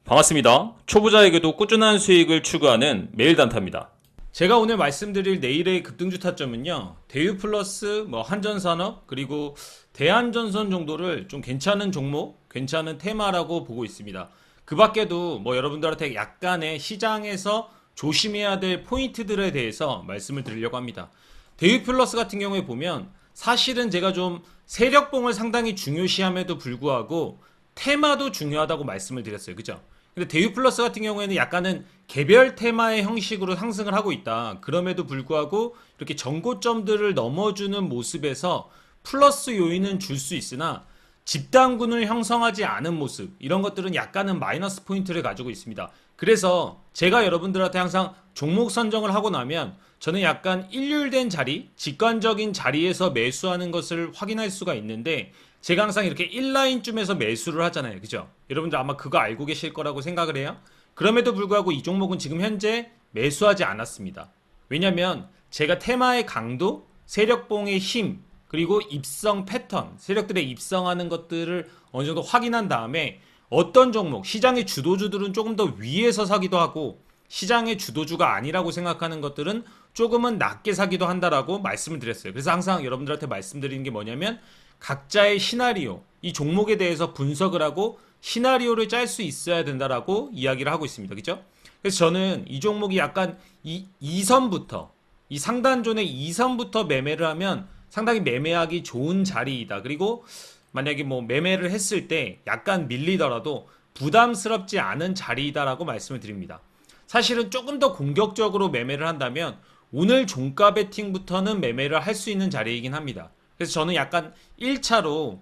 반갑습니다. 초보자에게도 꾸준한 수익을 추구하는 매일단타입니다. 제가 오늘 말씀드릴 내일의 급등주 타점은요, 대유플러스, 한전산업, 그리고 대한전선 정도를 좀 괜찮은 종목, 괜찮은 테마라고 보고 있습니다. 그 밖에도 여러분들한테 약간의 시장에서 조심해야 될 포인트들에 대해서 말씀을 드리려고 합니다. 대유플러스 같은 경우에 보면 사실은 제가 좀 세력봉을 상당히 중요시함에도 불구하고 테마도 중요하다고 말씀을 드렸어요. 그죠? 근데 대유플러스 같은 경우에는 약간은 개별 테마의 형식으로 상승을 하고 있다. 그럼에도 불구하고 이렇게 전고점들을 넘어주는 모습에서 플러스 요인은 줄 수 있으나 집단군을 형성하지 않은 모습, 이런 것들은 약간은 마이너스 포인트를 가지고 있습니다. 그래서 제가 여러분들한테 항상 종목 선정을 하고 나면 저는 약간 일률된 자리, 직관적인 자리에서 매수하는 것을 확인할 수가 있는데, 제가 항상 이렇게 1라인쯤에서 매수를 하잖아요. 그죠? 여러분들 아마 그거 알고 계실 거라고 생각을 해요. 그럼에도 불구하고 이 종목은 지금 현재 매수하지 않았습니다. 왜냐면 제가 테마의 강도, 세력봉의 힘, 그리고 입성 패턴, 세력들의 입성하는 것들을 어느 정도 확인한 다음에 어떤 종목, 시장의 주도주들은 조금 더 위에서 사기도 하고 시장의 주도주가 아니라고 생각하는 것들은 조금은 낮게 사기도 한다라고 말씀을 드렸어요. 그래서 항상 여러분들한테 말씀드리는 게 뭐냐면 각자의 시나리오, 이 종목에 대해서 분석을 하고 시나리오를 짤 수 있어야 된다라고 이야기를 하고 있습니다. 그죠? 그래서 저는 이 종목이 약간 이 2선부터, 이 상단존의 2선부터 매매를 하면 상당히 매매하기 좋은 자리이다. 그리고 만약에 매매를 했을 때 약간 밀리더라도 부담스럽지 않은 자리이다라고 말씀을 드립니다. 사실은 조금 더 공격적으로 매매를 한다면 오늘 종가 베팅부터는 매매를 할 수 있는 자리이긴 합니다. 그래서 저는 약간 1차로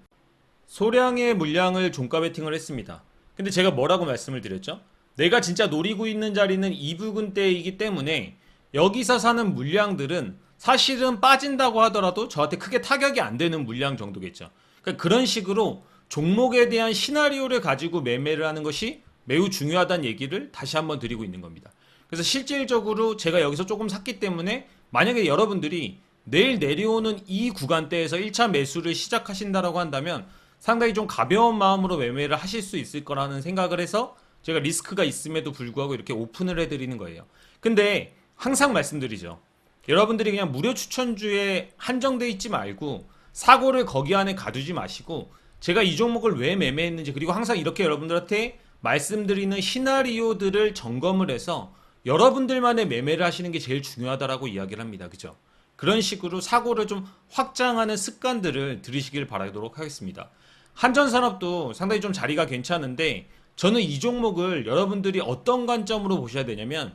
소량의 물량을 종가 베팅을 했습니다. 근데 제가 뭐라고 말씀을 드렸죠? 내가 진짜 노리고 있는 자리는 이 부근대이기 때문에 여기서 사는 물량들은 사실은 빠진다고 하더라도 저한테 크게 타격이 안 되는 물량 정도겠죠. 그러니까 그런 식으로 종목에 대한 시나리오를 가지고 매매를 하는 것이 매우 중요하다는 얘기를 다시 한번 드리고 있는 겁니다. 그래서 실질적으로 제가 여기서 조금 샀기 때문에 만약에 여러분들이 내일 내려오는 이 구간대에서 1차 매수를 시작하신다라고 한다면 상당히 좀 가벼운 마음으로 매매를 하실 수 있을 거라는 생각을 해서 제가 리스크가 있음에도 불구하고 이렇게 오픈을 해드리는 거예요. 근데 항상 말씀드리죠. 여러분들이 그냥 무료 추천주에 한정돼 있지 말고 사고를 거기 안에 가두지 마시고 제가 이 종목을 왜 매매했는지, 그리고 항상 이렇게 여러분들한테 말씀드리는 시나리오들을 점검을 해서 여러분들만의 매매를 하시는 게 제일 중요하다라고 이야기를 합니다. 그죠? 그런 식으로 사고를 좀 확장하는 습관들을 들이시길 바라도록 하겠습니다. 한전산업도 상당히 좀 자리가 괜찮은데 저는 이 종목을 여러분들이 어떤 관점으로 보셔야 되냐면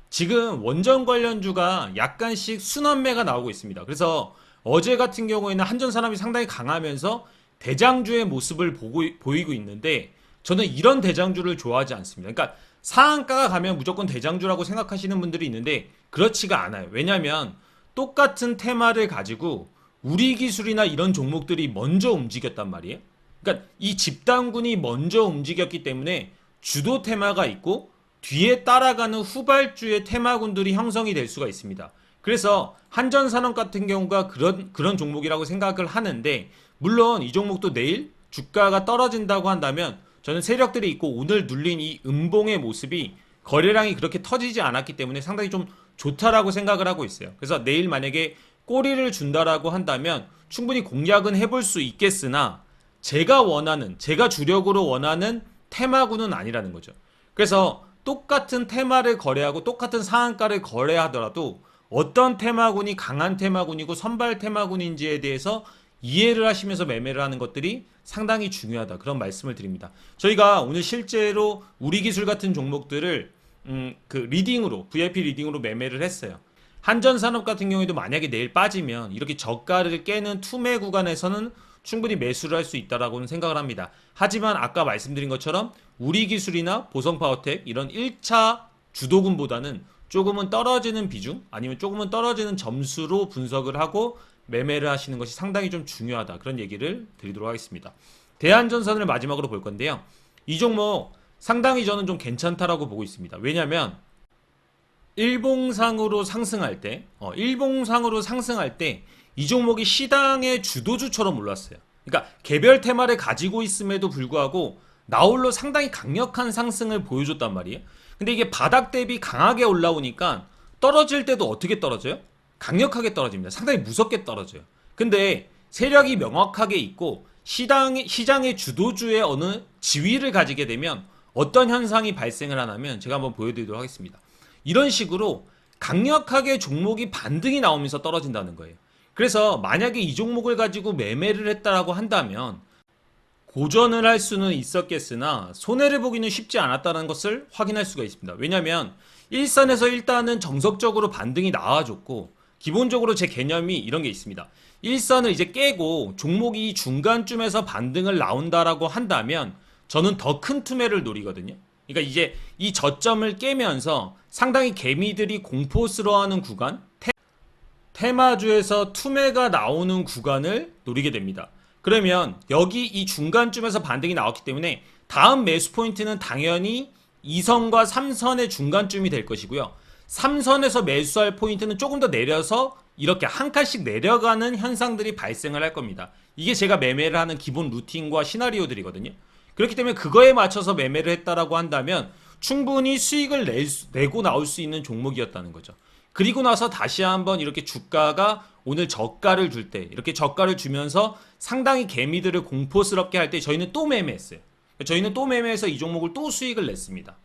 지금 원전 관련주가 약간씩 순환매가 나오고 있습니다. 그래서 어제 같은 경우에는 한전산업이 상당히 강하면서 대장주의 모습을 보이고 있는데 저는 이런 대장주를 좋아하지 않습니다. 그러니까 상한가가 가면 무조건 대장주라고 생각하시는 분들이 있는데 그렇지가 않아요. 왜냐하면 똑같은 테마를 가지고 우리 기술이나 이런 종목들이 먼저 움직였단 말이에요. 그러니까 이 집단군이 먼저 움직였기 때문에 주도 테마가 있고 뒤에 따라가는 후발주의 테마군들이 형성이 될 수가 있습니다. 그래서 한전산업 같은 경우가 그런 종목이라고 생각을 하는데, 물론 이 종목도 내일 주가가 떨어진다고 한다면 저는 세력들이 있고 오늘 눌린 이 음봉의 모습이 거래량이 그렇게 터지지 않았기 때문에 상당히 좀 좋다라고 생각을 하고 있어요. 그래서 내일 만약에 꼬리를 준다라고 한다면 충분히 공략은 해볼 수 있겠으나 제가 주력으로 원하는 테마군은 아니라는 거죠. 그래서 똑같은 테마를 거래하고 똑같은 상한가를 거래하더라도 어떤 테마군이 강한 테마군이고 선발 테마군인지에 대해서 이해를 하시면서 매매를 하는 것들이 상당히 중요하다, 그런 말씀을 드립니다. 저희가 오늘 실제로 우리 기술 같은 종목들을 리딩으로, VIP 리딩으로 매매를 했어요. 한전산업 같은 경우에도 만약에 내일 빠지면 이렇게 저가를 깨는 투매 구간에서는 충분히 매수를 할 수 있다라고는 생각을 합니다. 하지만 아까 말씀드린 것처럼 우리 기술이나 보성파워텍 이런 1차 주도군보다는 조금은 떨어지는 비중, 아니면 조금은 떨어지는 점수로 분석을 하고 매매를 하시는 것이 상당히 좀 중요하다, 그런 얘기를 드리도록 하겠습니다. 대한전선을 마지막으로 볼 건데요. 이 종목 상당히 저는 좀 괜찮다라고 보고 있습니다. 왜냐하면 일봉상으로 상승할 때, 이 종목이 시장의 주도주처럼 올랐어요. 그러니까 개별 테마를 가지고 있음에도 불구하고 나홀로 상당히 강력한 상승을 보여줬단 말이에요. 근데 이게 바닥 대비 강하게 올라오니까 떨어질 때도 어떻게 떨어져요? 강력하게 떨어집니다. 상당히 무섭게 떨어져요. 근데 세력이 명확하게 있고 시장의 주도주의 어느 지위를 가지게 되면 어떤 현상이 발생을 하냐면 제가 한번 보여드리도록 하겠습니다. 이런 식으로 강력하게 종목이 반등이 나오면서 떨어진다는 거예요. 그래서 만약에 이 종목을 가지고 매매를 했다라고 한다면 고전을 할 수는 있었겠으나 손해를 보기는 쉽지 않았다는 것을 확인할 수가 있습니다. 왜냐하면 일선에서 일단은 정석적으로 반등이 나와줬고 기본적으로 제 개념이 이런 게 있습니다. 일선을 이제 깨고 종목이 중간쯤에서 반등을 나온다라고 한다면 저는 더 큰 투매를 노리거든요. 그러니까 이제 이 저점을 깨면서 상당히 개미들이 공포스러워하는 구간, 테마주에서 투매가 나오는 구간을 노리게 됩니다. 그러면 여기 이 중간쯤에서 반등이 나왔기 때문에 다음 매수 포인트는 당연히 2선과 3선의 중간쯤이 될 것이고요. 3선에서 매수할 포인트는 조금 더 내려서 이렇게 한 칸씩 내려가는 현상들이 발생을 할 겁니다. 이게 제가 매매를 하는 기본 루틴과 시나리오들이거든요. 그렇기 때문에 그거에 맞춰서 매매를 했다라고 한다면 충분히 수익을 내고 나올 수 있는 종목이었다는 거죠. 그리고 나서 다시 한번 이렇게 주가가 오늘 저가를 줄 때 이렇게 저가를 주면서 상당히 개미들을 공포스럽게 할 때 저희는 또 매매했어요. 저희는 또 매매해서 이 종목을 또 수익을 냈습니다.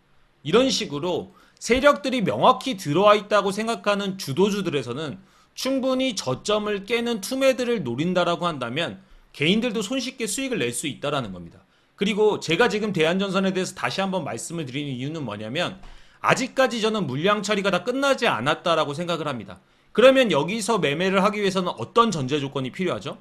이런 식으로 세력들이 명확히 들어와 있다고 생각하는 주도주들에서는 충분히 저점을 깨는 투매들을 노린다라고 한다면 개인들도 손쉽게 수익을 낼 수 있다라는 겁니다. 그리고 제가 지금 대한전선에 대해서 다시 한번 말씀을 드리는 이유는 뭐냐면 아직까지 저는 물량 처리가 다 끝나지 않았다라고 생각을 합니다. 그러면 여기서 매매를 하기 위해서는 어떤 전제 조건이 필요하죠?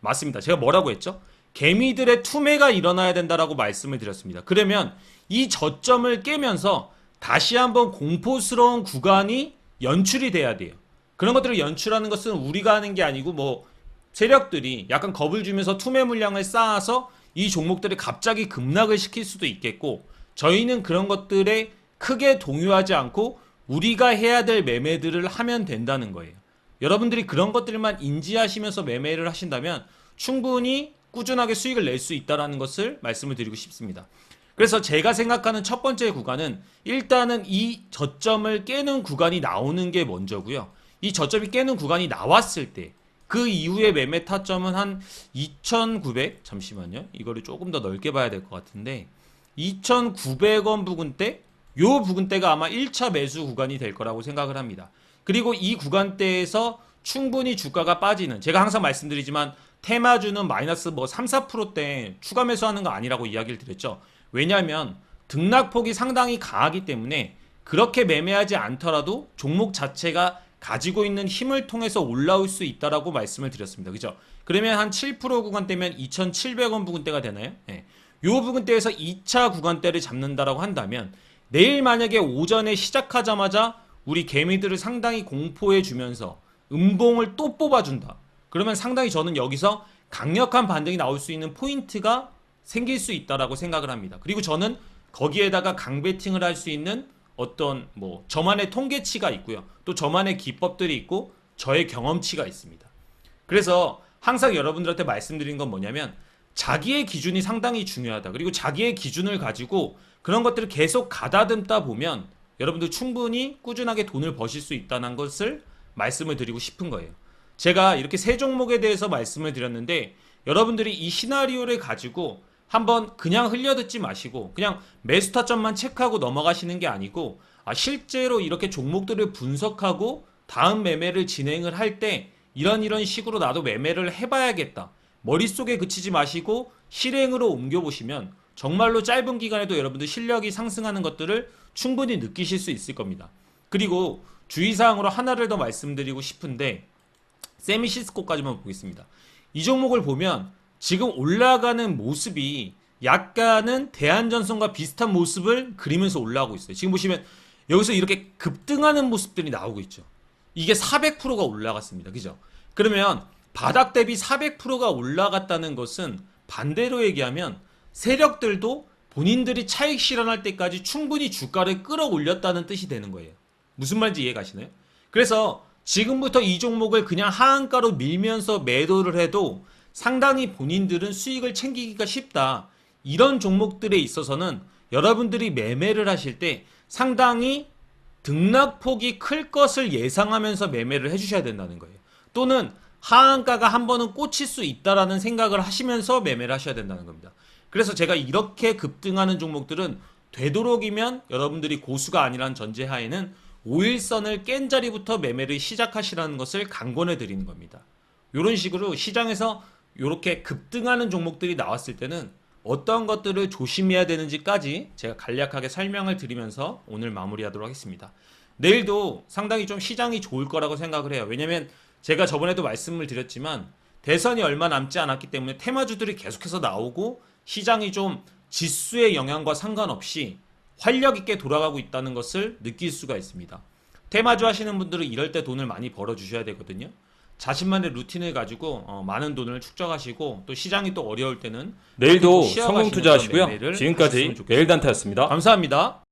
맞습니다. 제가 뭐라고 했죠? 개미들의 투매가 일어나야 된다라고 말씀을 드렸습니다. 그러면 이 저점을 깨면서 다시 한번 공포스러운 구간이 연출이 돼야 돼요. 그런 것들을 연출하는 것은 우리가 하는 게 아니고 뭐 세력들이 약간 겁을 주면서 투매 물량을 쌓아서 이 종목들을 갑자기 급락을 시킬 수도 있겠고 저희는 그런 것들에 크게 동요하지 않고 우리가 해야 될 매매들을 하면 된다는 거예요. 여러분들이 그런 것들만 인지하시면서 매매를 하신다면 충분히 꾸준하게 수익을 낼 수 있다는 것을 말씀을 드리고 싶습니다. 그래서 제가 생각하는 첫 번째 구간은 일단은 이 저점을 깨는 구간이 나오는 게 먼저고요. 이 저점이 깨는 구간이 나왔을 때 그 이후에 매매 타점은 한 2,900 잠시만요. 이거를 조금 더 넓게 봐야 될 것 같은데 2,900원 부근대 요 부근대가 아마 1차 매수 구간이 될 거라고 생각을 합니다. 그리고 이 구간대에서 충분히 주가가 빠지는 제가 항상 말씀드리지만 테마주는 마이너스 뭐 3, 4%대 추가 매수하는 거 아니라고 이야기를 드렸죠. 왜냐하면 등락폭이 상당히 강하기 때문에 그렇게 매매하지 않더라도 종목 자체가 가지고 있는 힘을 통해서 올라올 수 있다라고 말씀을 드렸습니다. 그죠? 그러면 한 7% 구간대면 2,700원 부근대가 되나요? 네. 요 부근대에서 2차 구간대를 잡는다라고 한다면 내일 만약에 오전에 시작하자마자 우리 개미들을 상당히 공포해 주면서 음봉을 또 뽑아준다. 그러면 상당히 저는 여기서 강력한 반등이 나올 수 있는 포인트가 생길 수 있다라고 생각을 합니다. 그리고 저는 거기에다가 강배팅을 할 수 있는 어떤 뭐 저만의 통계치가 있고요. 또 저만의 기법들이 있고 저의 경험치가 있습니다. 그래서 항상 여러분들한테 말씀드린 건 뭐냐면 자기의 기준이 상당히 중요하다. 그리고 자기의 기준을 가지고 그런 것들을 계속 가다듬다 보면 여러분들 충분히 꾸준하게 돈을 버실 수 있다는 것을 말씀을 드리고 싶은 거예요. 제가 이렇게 세 종목에 대해서 말씀을 드렸는데 여러분들이 이 시나리오를 가지고 한번 그냥 흘려듣지 마시고 그냥 매수 타점만 체크하고 넘어가시는 게 아니고 실제로 이렇게 종목들을 분석하고 다음 매매를 진행을 할 때 이런 식으로 나도 매매를 해봐야겠다. 머릿속에 그치지 마시고 실행으로 옮겨보시면 정말로 짧은 기간에도 여러분들 실력이 상승하는 것들을 충분히 느끼실 수 있을 겁니다. 그리고 주의사항으로 하나를 더 말씀드리고 싶은데 세미시스코까지만 보겠습니다. 이 종목을 보면 지금 올라가는 모습이 약간은 대한전선과 비슷한 모습을 그리면서 올라가고 있어요. 지금 보시면 여기서 이렇게 급등하는 모습들이 나오고 있죠. 이게 400%가 올라갔습니다. 그죠? 그러면 바닥 대비 400%가 올라갔다는 것은 반대로 얘기하면 세력들도 본인들이 차익 실현할 때까지 충분히 주가를 끌어올렸다는 뜻이 되는 거예요. 무슨 말인지 이해 가시나요? 그래서 지금부터 이 종목을 그냥 하한가로 밀면서 매도를 해도 상당히 본인들은 수익을 챙기기가 쉽다. 이런 종목들에 있어서는 여러분들이 매매를 하실 때 상당히 등락폭이 클 것을 예상하면서 매매를 해주셔야 된다는 거예요. 또는 하한가가 한 번은 꽂힐 수 있다라는 생각을 하시면서 매매를 하셔야 된다는 겁니다. 그래서 제가 이렇게 급등하는 종목들은 되도록이면 여러분들이 고수가 아니라는 전제하에는 5일선을 깬 자리부터 매매를 시작하시라는 것을 강권해 드리는 겁니다. 이런 식으로 시장에서 이렇게 급등하는 종목들이 나왔을 때는 어떤 것들을 조심해야 되는지까지 제가 간략하게 설명을 드리면서 오늘 마무리하도록 하겠습니다. 내일도 상당히 좀 시장이 좋을 거라고 생각을 해요. 왜냐면 제가 저번에도 말씀을 드렸지만 대선이 얼마 남지 않았기 때문에 테마주들이 계속해서 나오고 시장이 좀 지수의 영향과 상관없이 활력 있게 돌아가고 있다는 것을 느낄 수가 있습니다. 테마주 하시는 분들은 이럴 때 돈을 많이 벌어 주셔야 되거든요. 자신만의 루틴을 가지고 많은 돈을 축적하시고 또 시장이 또 어려울 때는 내일도 성공 투자하시고요. 매매를 지금까지 하셨으면 좋겠습니다. 매일단타였습니다. 감사합니다.